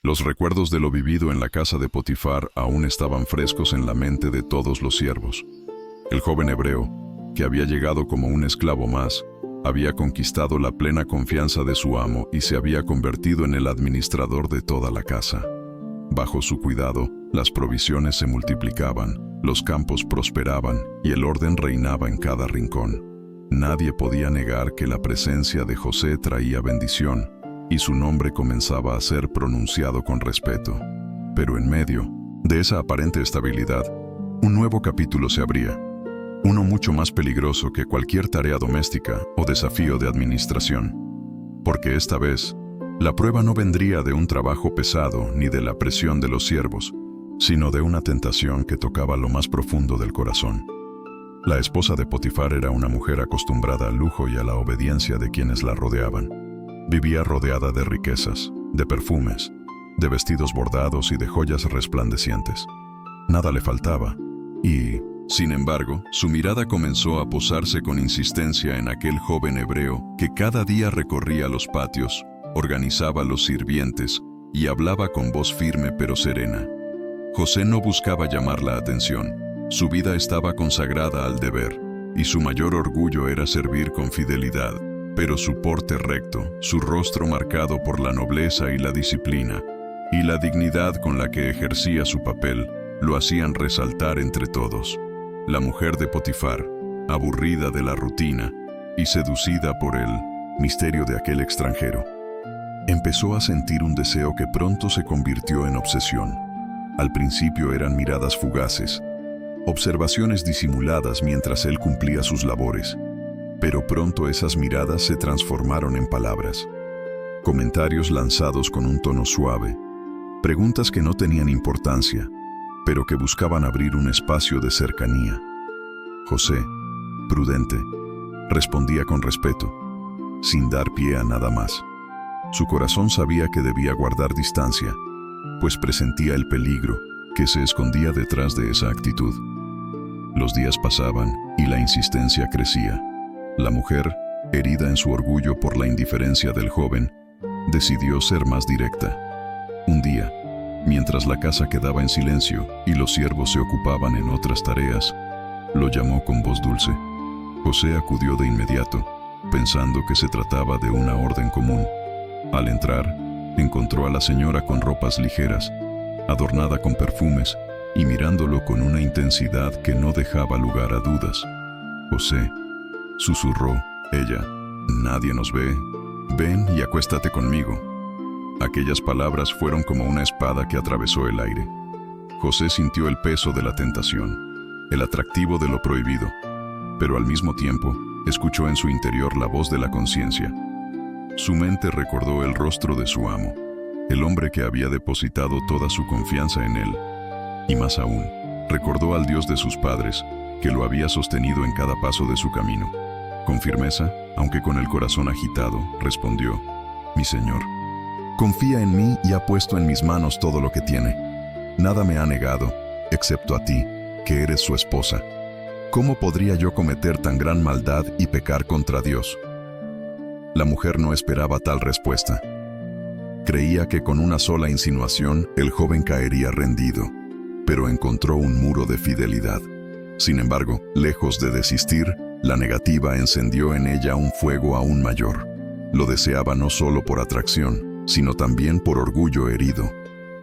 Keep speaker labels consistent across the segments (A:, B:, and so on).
A: Los recuerdos de lo vivido en la casa de Potifar aún estaban frescos en la mente de todos los siervos. El joven hebreo, que había llegado como un esclavo más, había conquistado la plena confianza de su amo y se había convertido en el administrador de toda la casa. Bajo su cuidado, las provisiones se multiplicaban, los campos prosperaban y el orden reinaba en cada rincón. Nadie podía negar que la presencia de José traía bendición, y su nombre comenzaba a ser pronunciado con respeto. Pero en medio de esa aparente estabilidad, un nuevo capítulo se abría, uno mucho más peligroso que cualquier tarea doméstica o desafío de administración. Porque esta vez, la prueba no vendría de un trabajo pesado ni de la presión de los siervos, sino de una tentación que tocaba lo más profundo del corazón. La esposa de Potifar era una mujer acostumbrada al lujo y a la obediencia de quienes la rodeaban. Vivía rodeada de riquezas, de perfumes, de vestidos bordados y de joyas resplandecientes. Nada le faltaba, y, sin embargo, su mirada comenzó a posarse con insistencia en aquel joven hebreo que cada día recorría los patios, organizaba los sirvientes y hablaba con voz firme pero serena. José no buscaba llamar la atención. Su vida estaba consagrada al deber, y su mayor orgullo era servir con fidelidad. Pero su porte recto, su rostro marcado por la nobleza y la disciplina, y la dignidad con la que ejercía su papel, lo hacían resaltar entre todos. La mujer de Potifar, aburrida de la rutina y seducida por el misterio de aquel extranjero, empezó a sentir un deseo que pronto se convirtió en obsesión. Al principio eran miradas fugaces, observaciones disimuladas mientras él cumplía sus labores. Pero pronto esas miradas se transformaron en palabras, comentarios lanzados con un tono suave, preguntas que no tenían importancia, pero que buscaban abrir un espacio de cercanía. José, prudente, respondía con respeto, sin dar pie a nada más. Su corazón sabía que debía guardar distancia, pues presentía el peligro que se escondía detrás de esa actitud. Los días pasaban y la insistencia crecía. La mujer, herida en su orgullo por la indiferencia del joven, decidió ser más directa. Un día, mientras la casa quedaba en silencio y los siervos se ocupaban en otras tareas, lo llamó con voz dulce. José acudió de inmediato, pensando que se trataba de una orden común. Al entrar, encontró a la señora con ropas ligeras, adornada con perfumes, y mirándolo con una intensidad que no dejaba lugar a dudas. «José», susurró ella, «nadie nos ve. Ven y acuéstate conmigo». Aquellas palabras fueron como una espada que atravesó el aire. José sintió el peso de la tentación, el atractivo de lo prohibido, pero al mismo tiempo escuchó en su interior la voz de la conciencia. Su mente recordó el rostro de su amo, el hombre que había depositado toda su confianza en él, y más aún, recordó al Dios de sus padres, que lo había sostenido en cada paso de su camino. Con firmeza, aunque con el corazón agitado, respondió: «Mi Señor, confía en mí y ha puesto en mis manos todo lo que tiene. Nada me ha negado, excepto a ti, que eres su esposa. ¿Cómo podría yo cometer tan gran maldad y pecar contra Dios?». La mujer no esperaba tal respuesta. Creía que con una sola insinuación el joven caería rendido, pero encontró un muro de fidelidad. Sin embargo, lejos de desistir, la negativa encendió en ella un fuego aún mayor. Lo deseaba no solo por atracción, sino también por orgullo herido.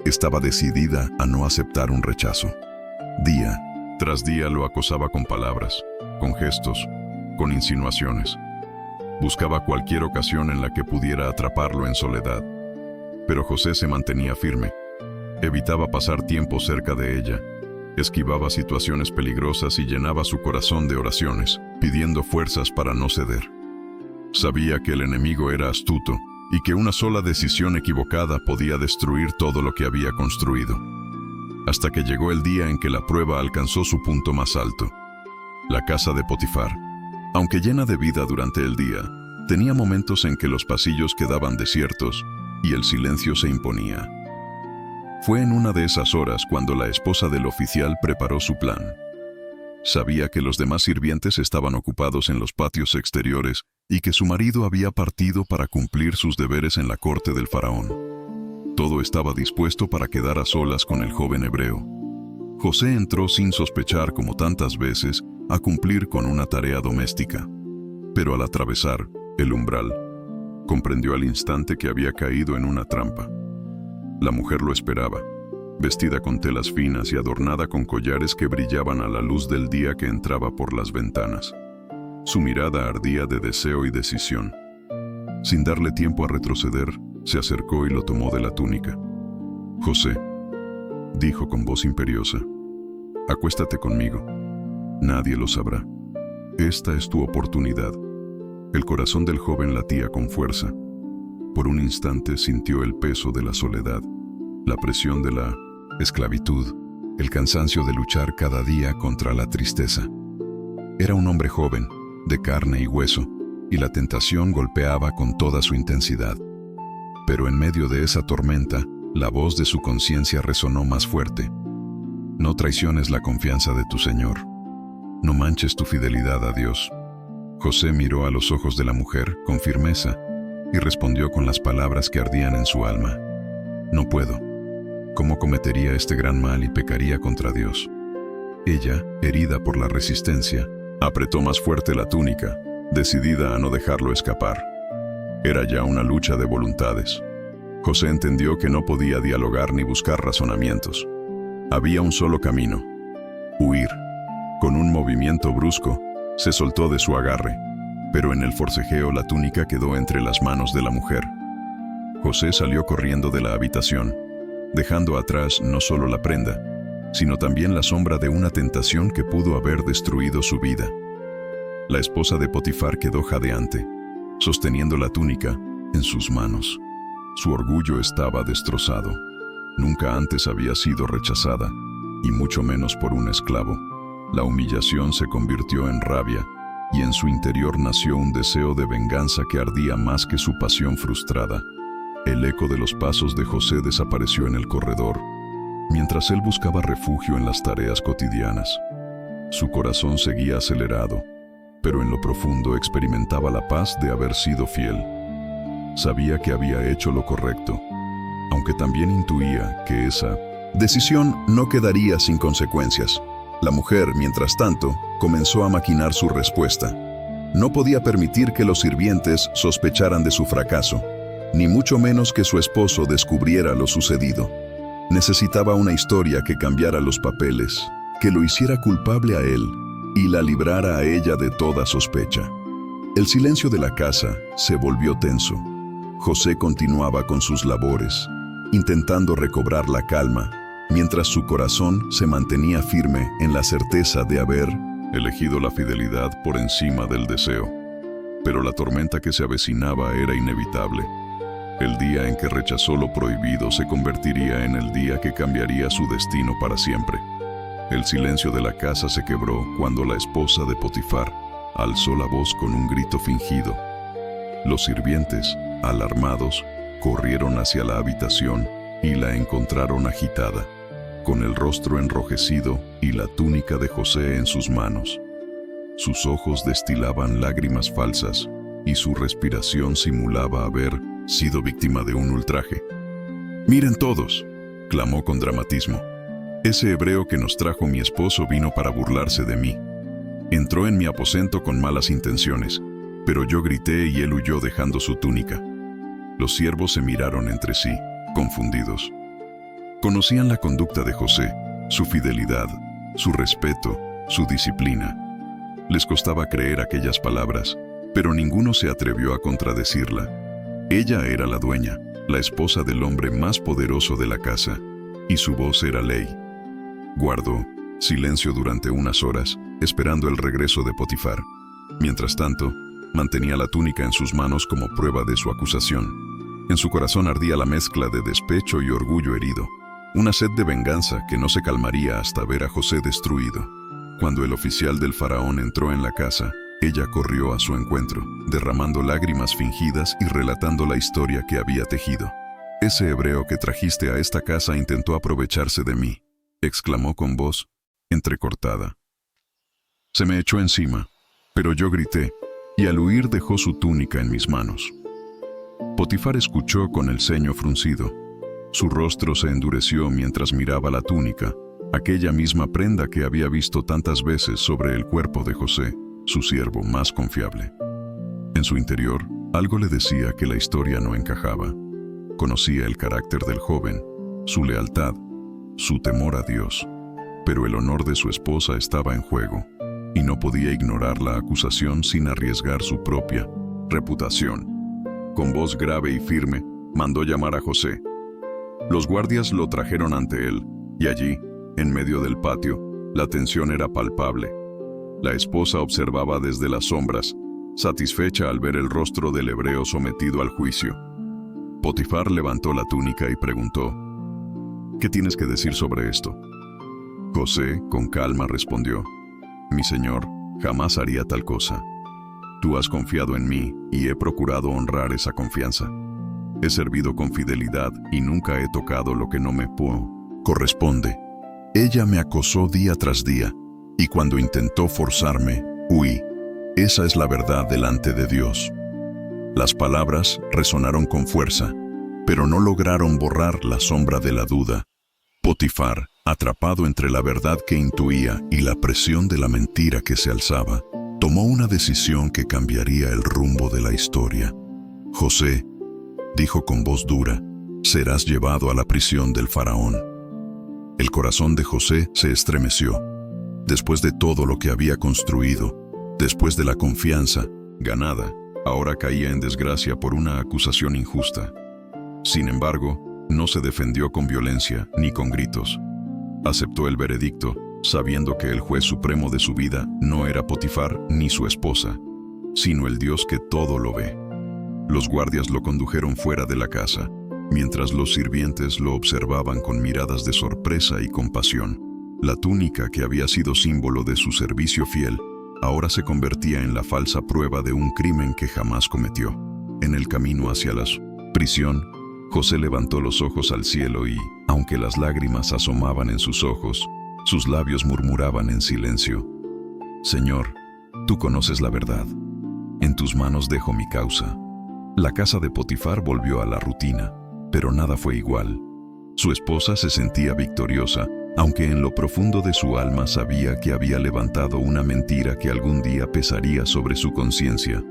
A: Estaba decidida a no aceptar un rechazo. Día tras día lo acosaba con palabras, con gestos, con insinuaciones. Buscaba cualquier ocasión en la que pudiera atraparlo en soledad. Pero José se mantenía firme. Evitaba pasar tiempo cerca de ella. Esquivaba situaciones peligrosas y llenaba su corazón de oraciones, pidiendo fuerzas para no ceder. Sabía que el enemigo era astuto y que una sola decisión equivocada podía destruir todo lo que había construido. Hasta que llegó el día en que la prueba alcanzó su punto más alto. La casa de Potifar, aunque llena de vida durante el día, tenía momentos en que los pasillos quedaban desiertos y el silencio se imponía. Fue en una de esas horas cuando la esposa del oficial preparó su plan. Sabía que los demás sirvientes estaban ocupados en los patios exteriores y que su marido había partido para cumplir sus deberes en la corte del faraón. Todo estaba dispuesto para quedar a solas con el joven hebreo. José entró sin sospechar, como tantas veces, a cumplir con una tarea doméstica. Pero al atravesar el umbral, comprendió al instante que había caído en una trampa. La mujer lo esperaba, vestida con telas finas y adornada con collares que brillaban a la luz del día que entraba por las ventanas. Su mirada ardía de deseo y decisión. Sin darle tiempo a retroceder, se acercó y lo tomó de la túnica. «José», dijo con voz imperiosa, «acuéstate conmigo. Nadie lo sabrá. Esta es tu oportunidad». El corazón del joven latía con fuerza. Por un instante sintió el peso de la soledad, la presión de la esclavitud, el cansancio de luchar cada día contra la tristeza. Era un hombre joven, de carne y hueso, y la tentación golpeaba con toda su intensidad. Pero en medio de esa tormenta, la voz de su conciencia resonó más fuerte. «No traiciones la confianza de tu Señor. No manches tu fidelidad a Dios». José miró a los ojos de la mujer con firmeza y respondió con las palabras que ardían en su alma. «No puedo. ¿Cómo cometería este gran mal y pecaría contra Dios?» Ella, herida por la resistencia, apretó más fuerte la túnica, decidida a no dejarlo escapar. Era ya una lucha de voluntades. José entendió que no podía dialogar ni buscar razonamientos. Había un solo camino: huir. Con un movimiento brusco, se soltó de su agarre, pero en el forcejeo la túnica quedó entre las manos de la mujer. José salió corriendo de la habitación, dejando atrás no solo la prenda, sino también la sombra de una tentación que pudo haber destruido su vida. La esposa de Potifar quedó jadeante, sosteniendo la túnica en sus manos. Su orgullo estaba destrozado. Nunca antes había sido rechazada, y mucho menos por un esclavo. La humillación se convirtió en rabia, y en su interior nació un deseo de venganza que ardía más que su pasión frustrada. El eco de los pasos de José desapareció en el corredor, mientras él buscaba refugio en las tareas cotidianas. Su corazón seguía acelerado, pero en lo profundo experimentaba la paz de haber sido fiel. Sabía que había hecho lo correcto, aunque también intuía que esa decisión no quedaría sin consecuencias. La mujer, mientras tanto, comenzó a maquinar su respuesta. No podía permitir que los sirvientes sospecharan de su fracaso, ni mucho menos que su esposo descubriera lo sucedido. Necesitaba una historia que cambiara los papeles, que lo hiciera culpable a él y la librara a ella de toda sospecha. El silencio de la casa se volvió tenso. José continuaba con sus labores, intentando recobrar la calma, mientras su corazón se mantenía firme en la certeza de haber elegido la fidelidad por encima del deseo. Pero la tormenta que se avecinaba era inevitable. El día en que rechazó lo prohibido se convertiría en el día que cambiaría su destino para siempre. El silencio de la casa se quebró cuando la esposa de Potifar alzó la voz con un grito fingido. Los sirvientes, alarmados, corrieron hacia la habitación y la encontraron agitada, con el rostro enrojecido y la túnica de José en sus manos. Sus ojos destilaban lágrimas falsas y su respiración simulaba haber sido víctima de un ultraje. «Miren todos», clamó con dramatismo. «Ese hebreo que nos trajo mi esposo vino para burlarse de mí. Entró en mi aposento con malas intenciones, pero yo grité y él huyó dejando su túnica». Los siervos se miraron entre sí, confundidos. Conocían la conducta de José, su fidelidad, su respeto, su disciplina. Les costaba creer aquellas palabras, pero ninguno se atrevió a contradecirla. Ella era la dueña, la esposa del hombre más poderoso de la casa, y su voz era ley. Guardó silencio durante unas horas, esperando el regreso de Potifar. Mientras tanto, mantenía la túnica en sus manos como prueba de su acusación. En su corazón ardía la mezcla de despecho y orgullo herido, una sed de venganza que no se calmaría hasta ver a José destruido. Cuando el oficial del faraón entró en la casa, ella corrió a su encuentro, derramando lágrimas fingidas y relatando la historia que había tejido. «Ese hebreo que trajiste a esta casa intentó aprovecharse de mí», exclamó con voz entrecortada. «Se me echó encima, pero yo grité, y al huir dejó su túnica en mis manos». Potifar escuchó con el ceño fruncido. Su rostro se endureció mientras miraba la túnica, aquella misma prenda que había visto tantas veces sobre el cuerpo de José, su siervo más confiable. En su interior, algo le decía que la historia no encajaba. Conocía el carácter del joven, su lealtad, su temor a Dios, pero el honor de su esposa estaba en juego, y no podía ignorar la acusación sin arriesgar su propia reputación. Con voz grave y firme, mandó llamar a José. Los guardias lo trajeron ante él, y allí, en medio del patio, la tensión era palpable. La esposa observaba desde las sombras, satisfecha al ver el rostro del hebreo sometido al juicio. Potifar levantó la túnica y preguntó: ¿Qué tienes que decir sobre esto? José, con calma, respondió: Mi señor, jamás haría tal cosa. Tú has confiado en mí y he procurado honrar esa confianza. He servido con fidelidad y nunca he tocado lo que no me corresponde. Ella me acosó día tras día, y cuando intentó forzarme, huí. Esa es la verdad delante de Dios. Las palabras resonaron con fuerza, pero no lograron borrar la sombra de la duda. Potifar, atrapado entre la verdad que intuía y la presión de la mentira que se alzaba, tomó una decisión que cambiaría el rumbo de la historia. José, dijo con voz dura, serás llevado a la prisión del faraón. El corazón de José se estremeció. Después de todo lo que había construido, después de la confianza ganada, ahora caía en desgracia por una acusación injusta. Sin embargo, no se defendió con violencia ni con gritos. Aceptó el veredicto, sabiendo que el juez supremo de su vida no era Potifar ni su esposa, sino el Dios que todo lo ve. Los guardias lo condujeron fuera de la casa, mientras los sirvientes lo observaban con miradas de sorpresa y compasión. La túnica que había sido símbolo de su servicio fiel, ahora se convertía en la falsa prueba de un crimen que jamás cometió. En el camino hacia la prisión, José levantó los ojos al cielo y, aunque las lágrimas asomaban en sus ojos, sus labios murmuraban en silencio: Señor, tú conoces la verdad. En tus manos dejo mi causa. La casa de Potifar volvió a la rutina, pero nada fue igual. Su esposa se sentía victoriosa, aunque en lo profundo de su alma sabía que había levantado una mentira que algún día pesaría sobre su conciencia.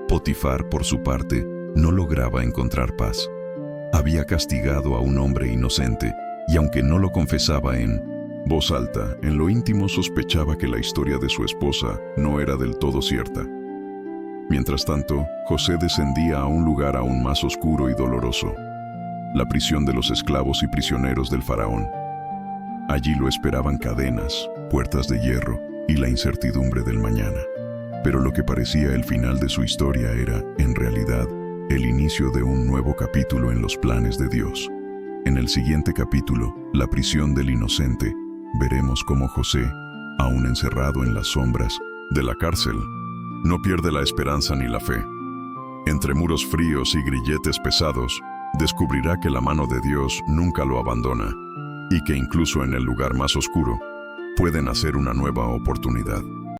A: Potifar, por su parte, no lograba encontrar paz. Había castigado a un hombre inocente, y aunque no lo confesaba en voz alta, en lo íntimo sospechaba que la historia de su esposa no era del todo cierta. Mientras tanto, José descendía a un lugar aún más oscuro y doloroso: la prisión de los esclavos y prisioneros del faraón. Allí lo esperaban cadenas, puertas de hierro y la incertidumbre del mañana. Pero lo que parecía el final de su historia era, en realidad, el inicio de un nuevo capítulo en los planes de Dios. En el siguiente capítulo, La prisión del inocente, veremos cómo José, aún encerrado en las sombras de la cárcel, no pierde la esperanza ni la fe. Entre muros fríos y grilletes pesados, descubrirá que la mano de Dios nunca lo abandona, y que incluso en el lugar más oscuro, puede nacer una nueva oportunidad.